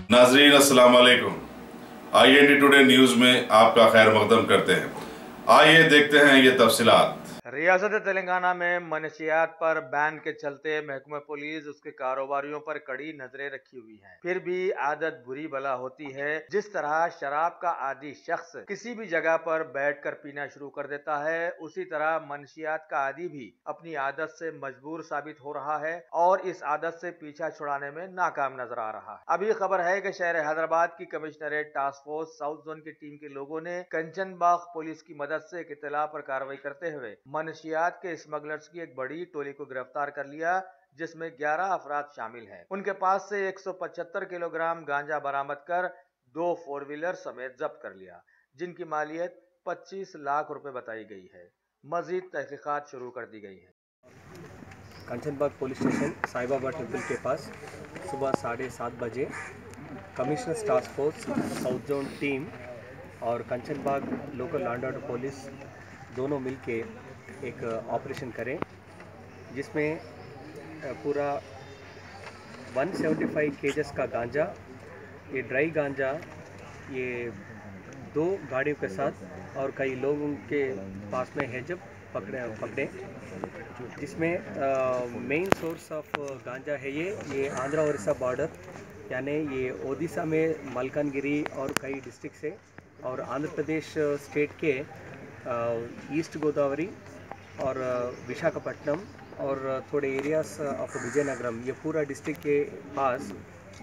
नाजरीन अस्सलाम वालेकुम। IND टुडे न्यूज में आपका खैर मकदम करते हैं। आइए देखते हैं ये तफसीलात। रियासत तेलंगाना में मनशियात पर बैन के चलते महकमा पुलिस उसके कारोबारियों पर कड़ी नजरें रखी हुई हैं। फिर भी आदत बुरी बला होती है। जिस तरह शराब का आदी शख्स किसी भी जगह पर बैठकर पीना शुरू कर देता है, उसी तरह मनशियात का आदी भी अपनी आदत से मजबूर साबित हो रहा है और इस आदत से पीछा छुड़ाने में नाकाम नजर आ रहा है। अभी खबर है कि शहर हैदराबाद की commissionerate task force south zone की टीम के लोगों ने कंचनबाग पुलिस की मदद से एक इत्तला पर कार्रवाई करते हुए मनशियात के स्मगलर्स की एक बड़ी टोली को गिरफ्तार कर लिया, जिसमें 11 अफराद शामिल हैं। उनके पास से 175 किलोग्राम गांजा बरामद कर 2 4 व्हीलर समेत जब्त कर लिया, जिनकी मालियत 25 लाख रुपए बताई गई है। मजीद तहकीकात शुरू कर दी गई है। Kanchanbagh police station Sai Baba temple के पास सुबह 7:30 बजे commissioner task force south zone team और Kanchanbagh local law and order police दोनों मिलके एक ऑपरेशन करें, जिसमें पूरा 175 केजेस का गांजा, ये ड्राई गांजा, ये 2 गाड़ियों के साथ और कई लोगों के पास में है जब पकड़े जिसमें मेन सोर्स ऑफ गांजा है ये आंध्रा ओडिशा बॉर्डर, यानी ये ओडिशा में मलकानगिरी और कई डिस्ट्रिक्ट से और आंध्र प्रदेश स्टेट के ईस्ट गोदावरी और विशाखापट्टनम और थोड़े एरियाज ऑफ विजयनगरम, ये पूरा डिस्ट्रिक्ट के पास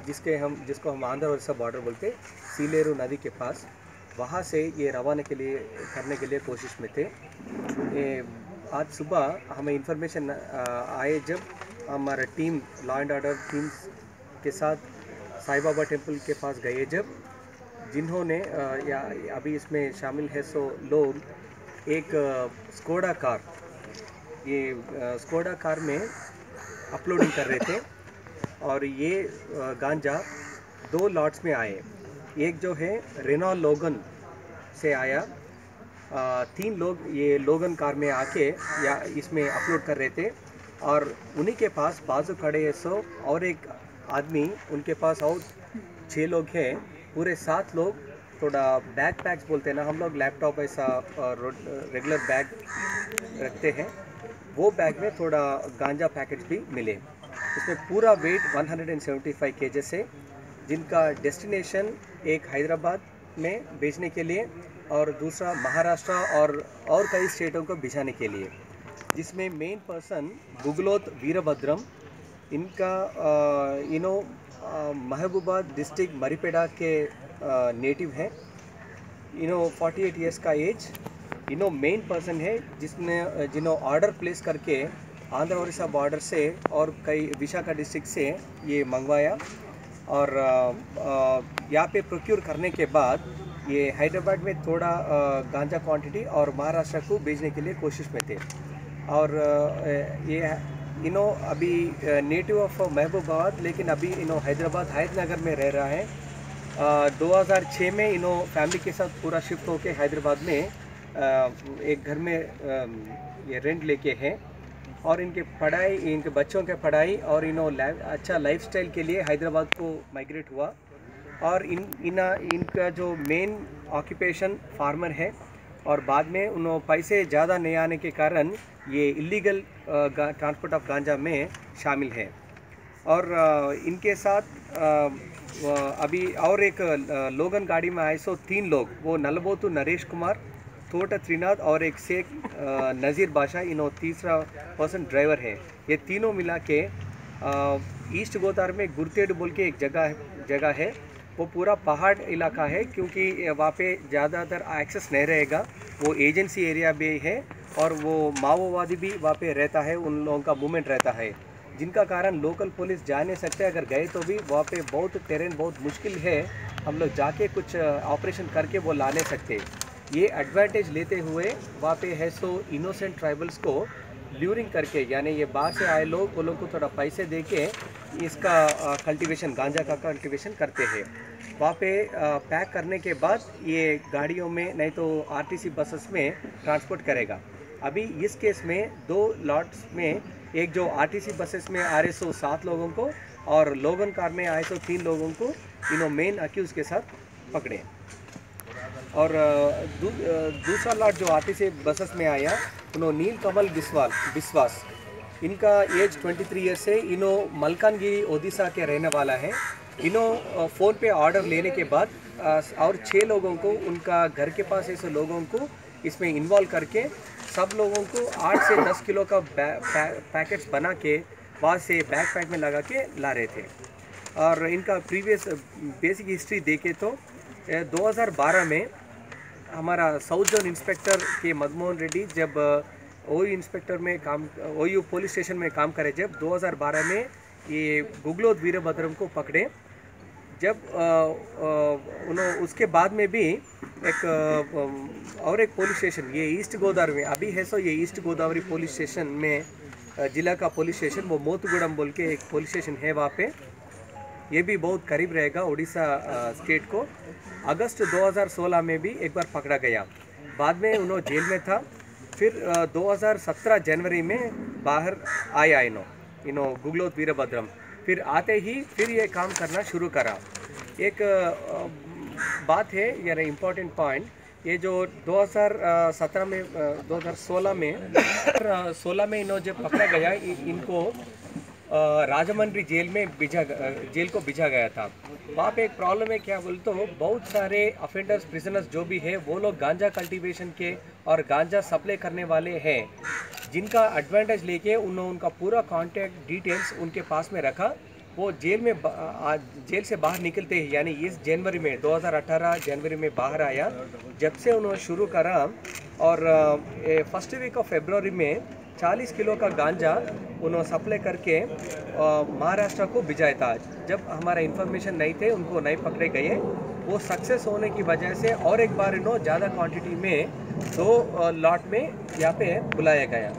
जिसको हम आंध्र ओडिशा बॉर्डर बोलते, सीलेरू नदी के पास, वहाँ से ये रवाना करने के लिए कोशिश में थे। आज सुबह हमें इंफॉर्मेशन आए जब हमारा team law and order team के साथ साईं बाबा टेम्पल के पास गए, जब जिन्होंने या अभी इसमें शामिल है 100 लोग एक स्कोडा कार, ये स्कोडा कार में अपलोडिंग कर रहे थे और ये गांजा 2 लॉट्स में आए। एक जो है रेनॉ लोगन से आया, 3 लोग ये लोगन कार में आके या इसमें अपलोड कर रहे थे और उन्हीं के पास बाजू खड़े 100 और एक आदमी, उनके पास और 6 लोग हैं, पूरे 7 लोग। थोड़ा बैग पैक्स बोलते हैं ना हम लोग, लैपटॉप ऐसा रेगुलर बैग रखते हैं, वो बैग में थोड़ा गांजा पैकेट भी मिले। इसमें पूरा वेट 175 केजेस है, जिनका डेस्टिनेशन एक हैदराबाद में बेचने के लिए और दूसरा महाराष्ट्र और कई स्टेटों को भिजाने के लिए, जिसमें मेन पर्सन गुगलोत वीरभद्रम, इनका महबूबाबाद डिस्ट्रिक्ट मरीपेड़ा के नेटिव है, 48 इयर्स का एज, मेन पर्सन है जिन्होंने ऑर्डर प्लेस करके आंध्र ओडिशा बॉर्डर से और कई विशाखा डिस्ट्रिक्ट से ये मंगवाया और यहाँ पे प्रोक्योर करने के बाद ये हैदराबाद में थोड़ा गांजा क्वांटिटी और महाराष्ट्र को भेजने के लिए कोशिश में थे। और ये अभी नेटिव ऑफ महबूबाबाद, लेकिन अभी हैदराबाद हैदनगर में रह रहा है। 2006 में फैमिली के साथ पूरा शिफ्ट होके हैदराबाद में एक घर में ये रेंट लेके हैं और इनके पढ़ाई, इनके बच्चों के पढ़ाई और अच्छा लाइफस्टाइल के लिए हैदराबाद को माइग्रेट हुआ। और इनका जो मेन ऑक्यूपेशन फार्मर है और बाद में उन्होंने पैसे ज़्यादा नहीं आने के कारण ये इलीगल ट्रांसपोर्ट ऑफ गांजा में शामिल है। और इनके साथ अभी और एक लोगन गाड़ी में आए 3 लोग, वो नलबोतु नरेश कुमार, तोट त्रिनाथ और एक शेख नज़ीर बादशाह, तीसरा पर्सन ड्राइवर है। ये तीनों मिला के ईस्ट गोदावरी में गुरतेड बोल के एक जगह है, वो पूरा पहाड़ इलाका है, क्योंकि वहाँ पे ज़्यादातर एक्सेस नहीं रहेगा, वो एजेंसी एरिया भी है और वो माओवादी भी वहाँ पे रहता है, उन लोगों का मूवमेंट रहता है, जिनका कारण लोकल पुलिस जा नहीं सकते। अगर गए तो भी वहाँ पे बहुत टेरेन बहुत मुश्किल है, हम लोग जाके कुछ ऑपरेशन करके वो ला नहीं सकते। ये एडवांटेज लेते हुए वहाँ पे है इनोसेंट ट्राइबल्स को ल्यूरिंग करके, यानी ये बाहर से आए लोग, वो लोग को थोड़ा पैसे दे के इसका कल्टीवेशन, गांजा का कल्टीवेशन करते हैं। वहाँ पे पैक करने के बाद ये गाड़ियों में नहीं तो आरटीसी बसेस में ट्रांसपोर्ट करेगा। अभी इस केस में 2 लॉट्स में, एक जो आरटीसी बसेस में आ रहे 7 लोगों को और लोगन कार में आए 3 लोगों को मेन अक्यूज के साथ पकड़े। और दूसरा लॉट जो आते से बसेस में आया नील कमल विश्वास, इनका एज 23 ईयर्स है। मलकानगिरी ओडिशा के रहने वाला है। फ़ोन पे ऑर्डर लेने के बाद और 6 लोगों को उनका घर के पास ऐसे लोगों को इसमें इन्वॉल्व करके सब लोगों को 8 से 10 किलो का पैकेट्स बना के वहाँ से बैकपैक में लगा के ला रहे थे। और इनका प्रीवियस बेसिक हिस्ट्री देखें तो 2012 में हमारा साउथ जोन इंस्पेक्टर के मदमोहन रेड्डी जब ओयू पुलिस स्टेशन में काम करे, जब 2012 में ये गुगलोत वीरभद्रम को पकड़े। जब उसके बाद में भी एक पुलिस स्टेशन ये ईस्ट गोदावरी में अभी है, सो ये ईस्ट गोदावरी पुलिस स्टेशन में जिला का पुलिस स्टेशन वो मोतुगुड़म बोल के एक पुलिस स्टेशन है, वहाँ पे ये भी बहुत करीब रहेगा उड़ीसा स्टेट को। अगस्त 2016 में भी एक बार पकड़ा गया, बाद में उन्होंने जेल में था। फिर 2017 जनवरी में बाहर आया गुगलोत वीरभद्रम। फिर आते ही फिर ये काम करना शुरू करा। एक बात है यानी इम्पोर्टेंट पॉइंट, ये जो 2016 में जब पकड़ा गया, इनको राजमंड्री जेल को भेजा गया था। वहाँ पे एक प्रॉब्लम है, क्या बोलते हो, बहुत सारे अफेंडर्स प्रिजनर्स जो भी है वो लोग गांजा कल्टीवेशन के और गांजा सप्लाई करने वाले हैं, जिनका एडवांटेज लेके उनका पूरा कॉन्टैक्ट डिटेल्स उनके पास में रखा। वो जेल से बाहर निकलते ही यानी इस जनवरी में 2018 जनवरी में बाहर आया। जब से उन्होंने शुरू करा और फर्स्ट वीक ऑफ फरवरी में 40 किलो का गांजा उन्होंने सप्लाई करके महाराष्ट्र को भिजाया था। जब हमारा इन्फॉर्मेशन नहीं थे, उनको नहीं पकड़े गए, वो सक्सेस होने की वजह से और एक बार इन्होंने ज़्यादा क्वांटिटी में 2 लॉट में यहाँ पे बुलाया गया।